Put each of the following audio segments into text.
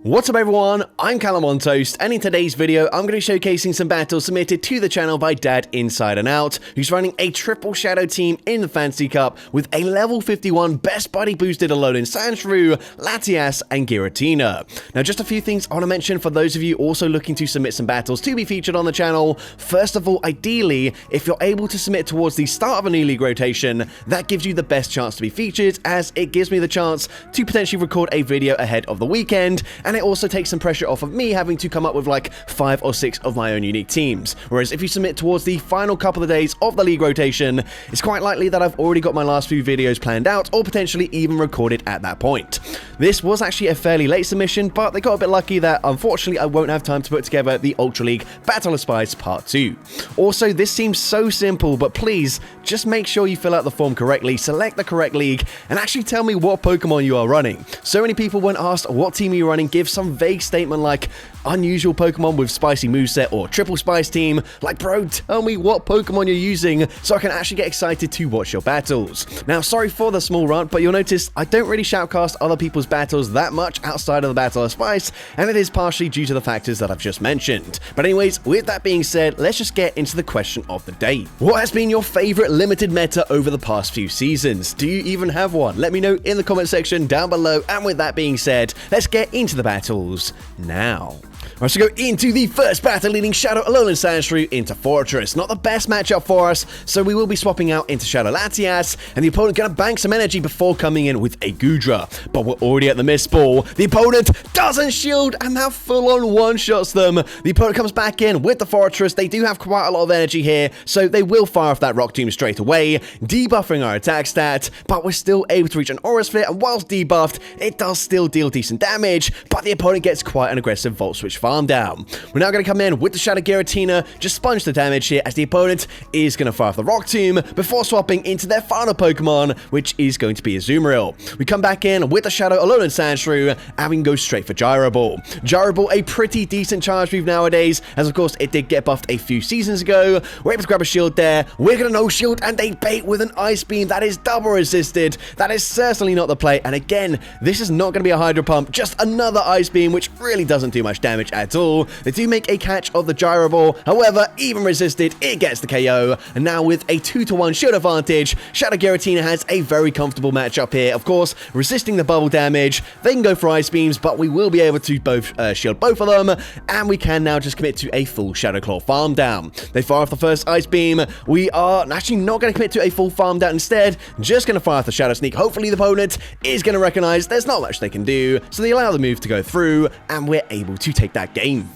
What's up everyone, I'm CallumOnToast, and in today's video I'm going to be showcasing some battles submitted to the channel by Dad Inside and Out, who's running a triple shadow team in the Fantasy Cup with a level 51 best buddy boosted Alolan Sandshrew, Latias, and Giratina. Now just a few things I want to mention for those of you also looking to submit some battles to be featured on the channel. First of all, ideally, if you're able to submit towards the start of a new league rotation, that gives you the best chance to be featured, as it gives me the chance to potentially record a video ahead of the weekend, and it also takes some pressure off of me having to come up with like 5 or 6 of my own unique teams. Whereas if you submit towards the final couple of days of the league rotation, it's quite likely that I've already got my last few videos planned out or potentially even recorded at that point. This was actually a fairly late submission, but they got a bit lucky that unfortunately I won't have time to put together the Ultra League Battle of Spies Part 2. Also, this seems so simple, but please just make sure you fill out the form correctly, select the correct league, and actually tell me what Pokemon you are running. So many people when asked what team you're running give some vague statement like unusual Pokemon with spicy moveset or triple spice team. Like, bro, tell me what Pokemon you're using so I can actually get excited to watch your battles. Now, sorry for the small rant, but you'll notice I don't really shoutcast other people's battles that much outside of the Battle of Spice, and it is partially due to the factors that I've just mentioned. But anyways, with that being said, let's just get into the question of the day. What has been your favorite limited meta over the past few seasons? Do you even have one? Let me know in the comment section down below, and with that being said, let's get into the battles now. Alright, so go into the first battle, leading Shadow Alolan Sandshrew into Fortress. Not the best matchup for us, so we will be swapping out into Shadow Latias, and the opponent gonna bank some energy before coming in with a Goodra. But we're already at the missed ball. The opponent doesn't shield, and that full-on one-shots them. The opponent comes back in with the Fortress. They do have quite a lot of energy here, so they will fire off that Rock Tomb straight away, debuffing our attack stat, but we're still able to reach an Aura Sphere, and whilst debuffed, it does still deal decent damage, but the opponent gets quite an aggressive Volt Switch farm down. We're now going to come in with the Shadow Giratina, just sponge the damage here, as the opponent is going to fire off the Rock Tomb before swapping into their final Pokemon, which is going to be a Azumarill. We come back in with the Shadow Alolan Sandshrew, and we can go straight for Gyro Ball. Gyro Ball, a pretty decent charge move nowadays, as of course it did get buffed a few seasons ago. We're able to grab a shield there. We're going to no shield, and they bait with an Ice Beam that is double resisted. That is certainly not the play, and again, this is not going to be a Hydro Pump, just another Ice Beam, which really doesn't do much damage at all. They do make a catch of the Gyro Ball, however, even resisted, it gets the KO, and now with a 2-to-1 shield advantage, Shadow Giratina has a very comfortable matchup here. Of course, resisting the bubble damage, they can go for Ice Beams, but we will be able to both shield both of them, and we can now just commit to a full Shadow Claw farm down. They fire off the first Ice Beam. We are actually not going to commit to a full farm down, instead, just going to fire off the Shadow Sneak. Hopefully the opponent is going to recognize there's not much they can do, so they allow the move to go through, and we're able to take that game.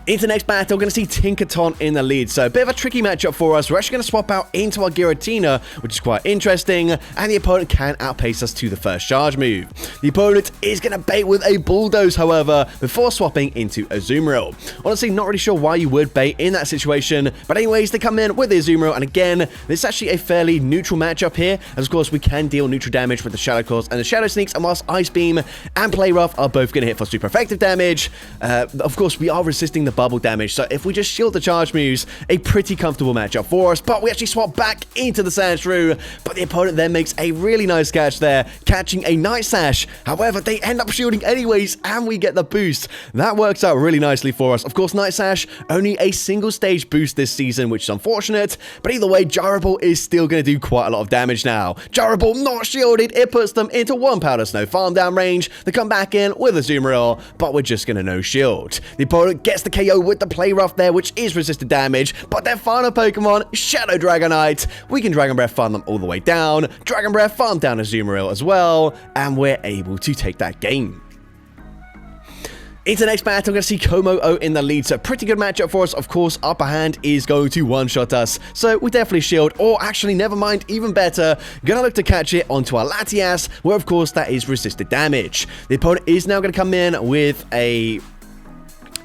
Into the next battle, we're going to see Tinkaton in the lead, so a bit of a tricky matchup for us. We're actually going to swap out into our Giratina, which is quite interesting, and the opponent can outpace us to the first charge move. The opponent is going to bait with a Bulldoze, however, before swapping into Azumarill. Honestly, not really sure why you would bait in that situation, but anyways, they come in with the Azumarill, and again, this is actually a fairly neutral matchup here, as of course we can deal neutral damage with the Shadow Claws and the Shadow Sneaks, and whilst Ice Beam and Play Rough are both going to hit for super effective damage, of course we are resisting the bubble damage, so if we just shield the charge moves, a pretty comfortable matchup for us. But we actually swap back into the Sandshrew, but the opponent then makes a really nice catch there, catching a Night Sash. However, they end up shielding anyways, and we get the boost. That works out really nicely for us. Of course, Night Sash, only a single stage boost this season, which is unfortunate, but either way, Gyro Ball is still going to do quite a lot of damage now. Gyro Ball not shielded, it puts them into 1 Powder Snow farm down range. They come back in with a Azumarill, but we're just going to no shield. The opponent gets the KO with the Play Rough there, which is resisted damage, but their final Pokemon, Shadow Dragonite, we can Dragon Breath farm them all the way down, Dragon Breath farm down Azumarill as well, and we're able to take that game. Into the next battle, we're going to see Como-O in the lead, so pretty good matchup for us. Of course, Upper Hand is going to one-shot us, so we definitely shield, or actually, never mind, even better, going to look to catch it onto our Latias, where of course that is resisted damage. The opponent is now going to come in with a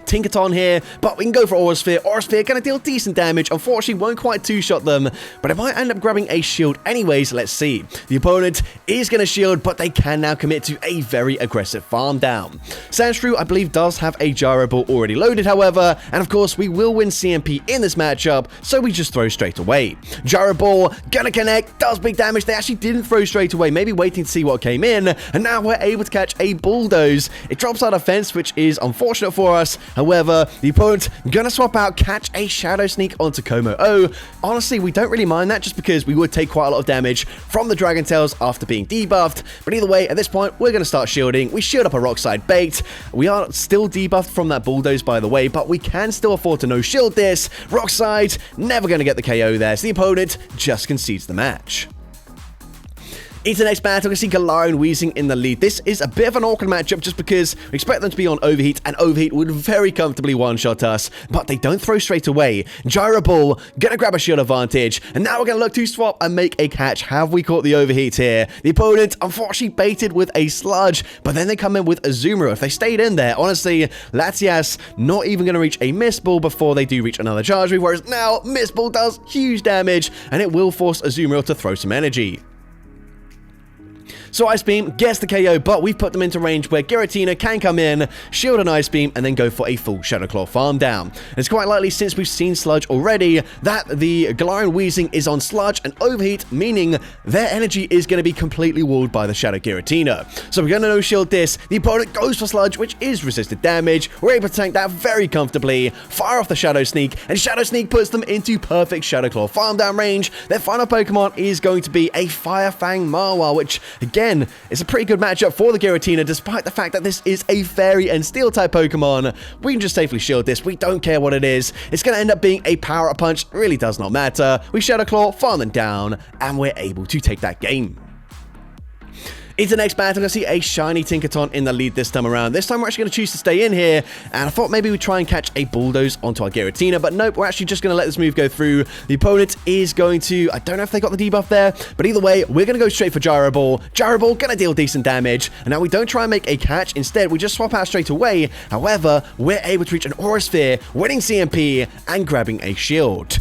Tinkaton here, but we can go for Aura Sphere. Aura Sphere gonna deal decent damage. Unfortunately, won't quite two-shot them, but it might end up grabbing a shield anyways. Let's see. The opponent is gonna shield, but they can now commit to a very aggressive farm down. Sandshrew, I believe, does have a Gyro Ball already loaded, however, and of course, we will win CMP in this matchup, so we just throw straight away. Gyro Ball, gonna connect, does big damage. They actually didn't throw straight away, maybe waiting to see what came in, and now we're able to catch a Bulldoze. It drops our defense, which is unfortunate for us. However, the opponent gonna swap out, catch a Shadow Sneak onto Como-O. Honestly, we don't really mind that just because we would take quite a lot of damage from the Dragon Tails after being debuffed, but either way, at this point, we're gonna start shielding. We shield up a Rock Slide bait. We are still debuffed from that Bulldoze, by the way, but we can still afford to no shield this. Rock Slide, never gonna get the KO there, so the opponent just concedes the match. Into the next battle, we see Galarian Weezing in the lead. This is a bit of an awkward matchup just because we expect them to be on Overheat, and Overheat would very comfortably one-shot us, but they don't throw straight away. Gyro Ball, gonna grab a shield advantage, and now we're gonna look to swap and make a catch. Have we caught the Overheat here? The opponent, unfortunately, baited with a Sludge, but then they come in with Azumarill. If they stayed in there, honestly, Latias not even gonna reach a Mist Ball before they do reach another charge move, whereas now Mist Ball does huge damage, and it will force Azumarill to throw some energy. So Ice Beam gets the KO, but we've put them into range where Giratina can come in, shield an Ice Beam, and then go for a full Shadow Claw farm down. It's quite likely, since we've seen Sludge already, that the Galarian Weezing is on Sludge and Overheat, meaning their energy is going to be completely walled by the Shadow Giratina. So we're going to no-shield this. The opponent goes for Sludge, which is resisted damage. We're able to tank that very comfortably, fire off the Shadow Sneak, and Shadow Sneak puts them into perfect Shadow Claw farm down range. Their final Pokemon is going to be a Fire Fang Marwar, which, again, it's a pretty good matchup for the Giratina, despite the fact that this is a Fairy and Steel-type Pokemon. We can just safely shield this. We don't care what it is. It's going to end up being a Power-Up Punch. It really does not matter. We Shadow Claw, farm them down, and we're able to take that game. Into the next battle, I see a shiny Tinkaton in the lead this time around. This time, we're actually going to choose to stay in here, and I thought maybe we'd try and catch a Bulldoze onto our Giratina, but nope, we're actually just going to let this move go through. The opponent is going to, I don't know if they got the debuff there, but either way, we're going to go straight for Gyro Ball. Gyro Ball going to deal decent damage, and now we don't try and make a catch. Instead, we just swap out straight away. However, we're able to reach an Aura Sphere, winning CMP, and grabbing a shield.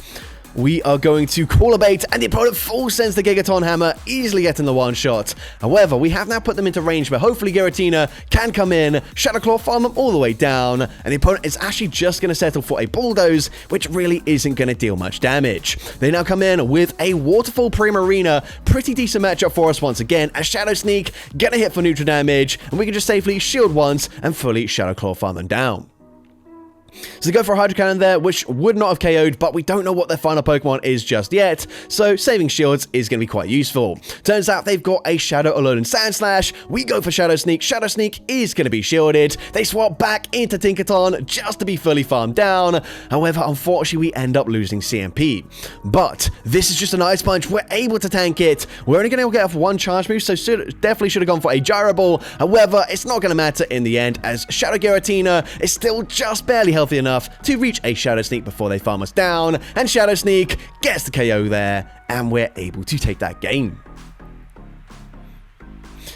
We are going to call a bait, and the opponent full sends the Gigaton Hammer, easily getting the one-shot. However, we have now put them into range where hopefully Giratina can come in, Shadow Claw farm them all the way down, and the opponent is actually just going to settle for a Bulldoze, which really isn't going to deal much damage. They now come in with a Waterfall Primarina, pretty decent matchup for us once again, as Shadow Sneak get a hit for neutral damage, and we can just safely shield once and fully Shadow Claw farm them down. So they go for a Hydro Cannon there, which would not have KO'd, but we don't know what their final Pokemon is just yet, so saving shields is going to be quite useful. Turns out they've got a Shadow Alolan Sandslash. We go for Shadow Sneak. Shadow Sneak is going to be shielded. They swap back into Tinkaton just to be fully farmed down. However, unfortunately, we end up losing CMP. But this is just an Ice Punch. We're able to tank it. We're only going to get off one charge move, so definitely should have gone for a Gyro Ball. However, it's not going to matter in the end, as Shadow Giratina is still just barely healthy enough to reach a Shadow Sneak before they farm us down, and Shadow Sneak gets the KO there, and we're able to take that game.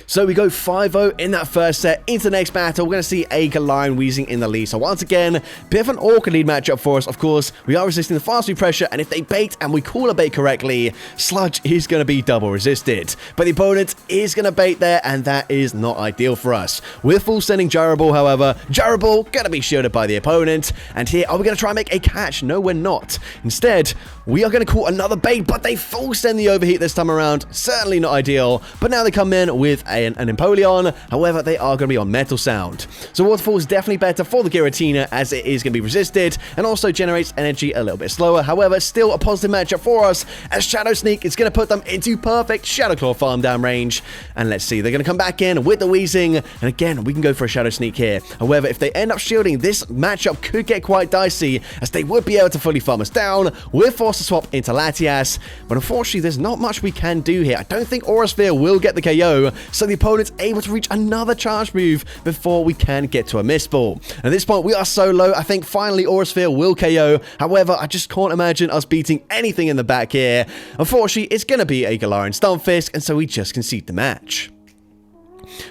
So we go 5-0 in that first set. Into the next battle, we're going to see a Galarian Weezing in the lead. So once again, bit of an awkward lead matchup for us. Of course, we are resisting the fast food pressure, and if they bait and we call a bait correctly, Sludge is going to be double resisted. But the opponent is going to bait there, and that is not ideal for us. We're full sending Gyro Ball, however. Gyro Ball going to be shielded by the opponent. And here, are we going to try and make a catch? No, we're not. Instead, we are going to call another bait, but they full send the Overheat this time around. Certainly not ideal. But now they come in with an Empoleon. However, they are going to be on Metal Sound. So Waterfall is definitely better for the Giratina, as it is going to be resisted and also generates energy a little bit slower. However, still a positive matchup for us, as Shadow Sneak is going to put them into perfect Shadow Claw farm down range. And let's see, they're going to come back in with the Weezing, and again, we can go for a Shadow Sneak here. However, if they end up shielding, this matchup could get quite dicey, as they would be able to fully farm us down. We're forced to swap into Latias, but unfortunately, there's not much we can do here. I don't think Aura Sphere will get the KO, so the opponent's able to reach another charge move before we can get to a Mist Ball. At this point, we are so low, I think finally Aura Sphere will KO. However, I just can't imagine us beating anything in the back here. Unfortunately, it's going to be a Galarian Stunfisk, and so we just concede the match.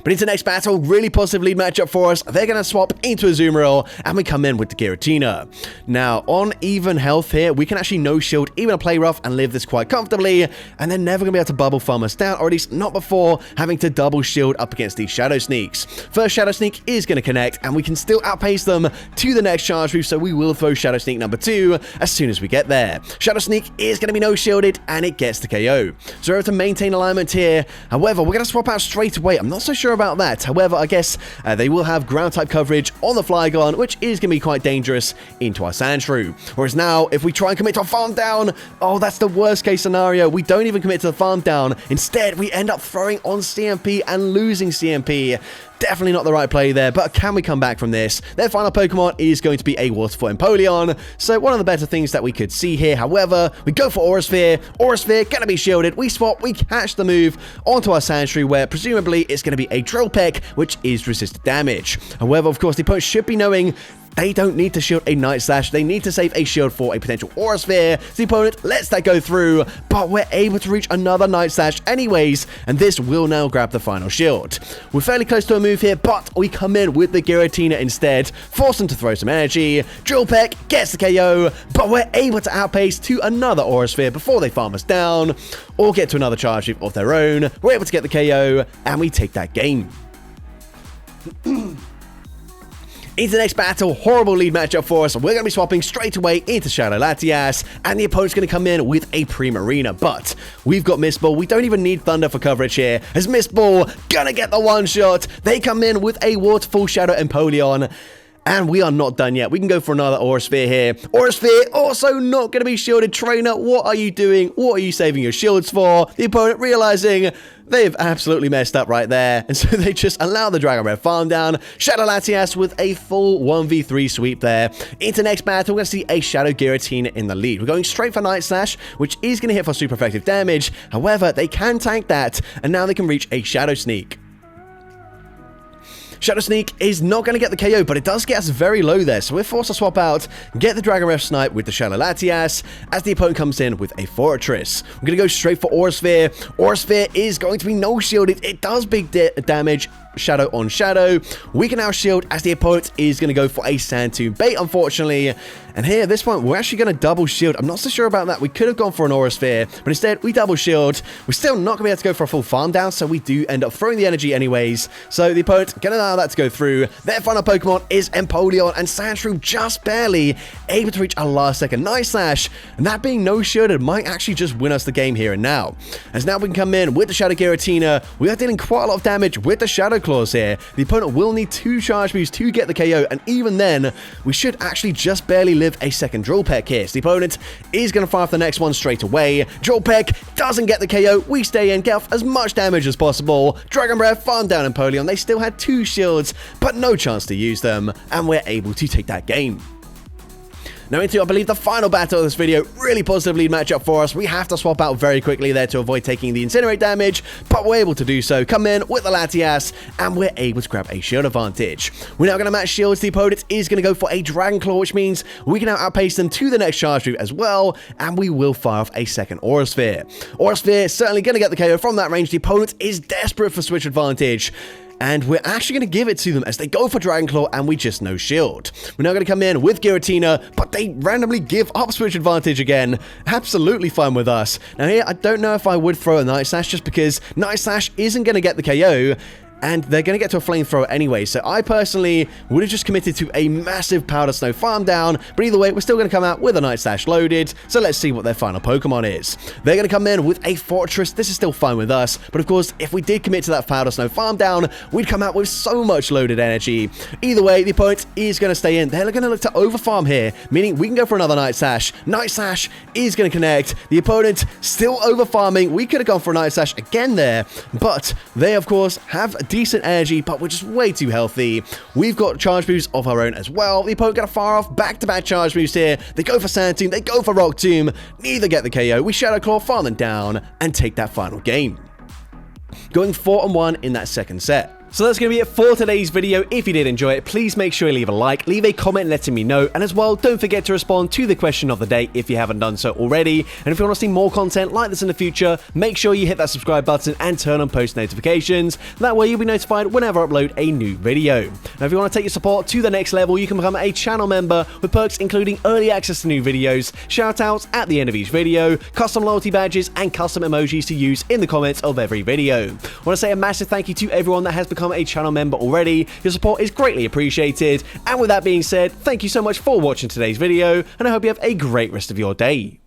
But into the next battle, really positive lead matchup for us. They're going to swap into a Azumarill, and we come in with the Giratina. Now, on even health here, we can actually no-shield even a Play Rough and live this quite comfortably, and they're never going to be able to bubble farm us down, or at least not before having to double shield up against these Shadow Sneaks. First Shadow Sneak is going to connect, and we can still outpace them to the next charge move, so we will throw Shadow Sneak number 2 as soon as we get there. Shadow Sneak is going to be no-shielded, and it gets the KO. So we're able to maintain alignment here. However, we're going to swap out straight away. I'm not so sure about that. However, I guess they will have ground type coverage on the Flygon, which is going to be quite dangerous into our Sandshrew. Whereas now, if we try and commit to a farm down, oh, that's the worst case scenario. We don't even commit to the farm down. Instead, we end up throwing on CMP and losing CMP. Definitely not the right play there, but can we come back from this? Their final Pokemon is going to be a Waterfall Empoleon, so one of the better things that we could see here. However, we go for Aura Sphere. Aura Sphere gonna be shielded. We swap, we catch the move onto our Sandshrew, where presumably it's gonna be a Drill Peck, which is resisted damage. However, of course, the opponent should be knowing they don't need to shield a Night Slash. They need to save a shield for a potential Aura Sphere. The opponent lets that go through, but we're able to reach another Night Slash anyways, and this will now grab the final shield. We're fairly close to a move here, but we come in with the Giratina instead, force them to throw some energy. Drill Peck gets the KO, but we're able to outpace to another Aura Sphere before they farm us down, or get to another charge move of their own. We're able to get the KO, and we take that game. Into the next battle, horrible lead matchup for us. We're going to be swapping straight away into Shadow Latias, and the opponent's going to come in with a Primarina, but we've got Mist Ball. We don't even need Thunder for coverage here, as Mist Ball gonna get the one shot. They come in with a Waterfall Shadow Empoleon, and we are not done yet. We can go for another Aura Sphere here. Aura Sphere also not going to be shielded. Trainer, what are you doing? What are you saving your shields for? The opponent realizing they've absolutely messed up right there, and so they just allow the Dragon Breath farm down. Shadow Latias with a full 1v3 sweep there. Into next battle, we're going to see a Shadow Giratina in the lead. We're going straight for Night Slash, which is going to hit for super effective damage. However, they can tank that, and now they can reach a Shadow Sneak. Shadow Sneak is not going to get the KO, but it does get us very low there, so we're forced to swap out, get the Dragon Breath Snipe with the Shadow Latias, as the opponent comes in with a Fortress. We're going to go straight for Aura Sphere. Aura Sphere is going to be no-shielded. It does big damage, Shadow on Shadow. We can now shield as the opponent is going to go for a Sand Tomb bait, unfortunately. And here, at this point, we're actually going to double shield. I'm not so sure about that. We could have gone for an Aura Sphere, but instead, we double shield. We're still not going to be able to go for a full farm down, so we do end up throwing the energy anyways. So the opponent going to allow that to go through. Their final Pokemon is Empoleon, and Sandshrew just barely able to reach a last-second Night Slash, and that being no-shielded might actually just win us the game here and now. As now we can come in with the Shadow Giratina. We are dealing quite a lot of damage with the Shadow Claws here. The opponent will need 2 charge moves to get the KO, and even then, we should actually just barely live a second Drill Peck here. So the opponent is going to fire off the next one straight away. Drill Peck doesn't get the KO. We stay in, get off as much damage as possible. Dragon Breath, farm down Empoleon. They still had 2 shields, but no chance to use them, and we're able to take that game. Now into, I believe, the final battle of this video. Really positive lead matchup for us. We have to swap out very quickly there to avoid taking the Incinerate damage, but we're able to do so. Come in with the Latias, and we're able to grab a shield advantage. We're now going to match shields. The opponent is going to go for a Dragon Claw, which means we can now outpace them to the next charge route as well, and we will fire off a second Aura Sphere. Aura Sphere certainly going to get the KO from that range. The opponent is desperate for switch advantage, and we're actually going to give it to them as they go for Dragon Claw, and we just no shield. We're now going to come in with Giratina, but they randomly give up switch advantage again. Absolutely fine with us. Now here, I don't know if I would throw a Night Slash, just because Night Slash isn't going to get the KO, and they're going to get to a Flamethrower anyway, so I personally would have just committed to a massive Powder Snow farm down, but either way, we're still going to come out with a Night Slash loaded, so let's see what their final Pokemon is. They're going to come in with a Fortress. This is still fine with us, but of course, if we did commit to that Powder Snow farm down, we'd come out with so much loaded energy. Either way, the opponent is going to stay in. They're going to look to overfarm here, meaning we can go for another Night Slash. Night Slash is going to connect. The opponent still overfarming. We could have gone for a Night Slash again there, but they, of course, have decent energy, but we're just way too healthy. We've got charge moves of our own as well. The opponent going to fire off back-to-back charge moves here. They go for Sand Tomb, they go for Rock Tomb. Neither get the KO. We Shadow Claw, farm them down, and take that final game. Going 4-1 in that second set. So that's going to be it for today's video. If you did enjoy it, please make sure you leave a like, leave a comment letting me know, and as well, don't forget to respond to the question of the day if you haven't done so already. And if you want to see more content like this in the future, make sure you hit that subscribe button and turn on post notifications. That way you'll be notified whenever I upload a new video. Now if you want to take your support to the next level, you can become a channel member with perks including early access to new videos, shoutouts at the end of each video, custom loyalty badges, and custom emojis to use in the comments of every video. I want to say a massive thank you to everyone that has become a channel member already. Your support is greatly appreciated. And with that being said, thank you so much for watching today's video, and I hope you have a great rest of your day.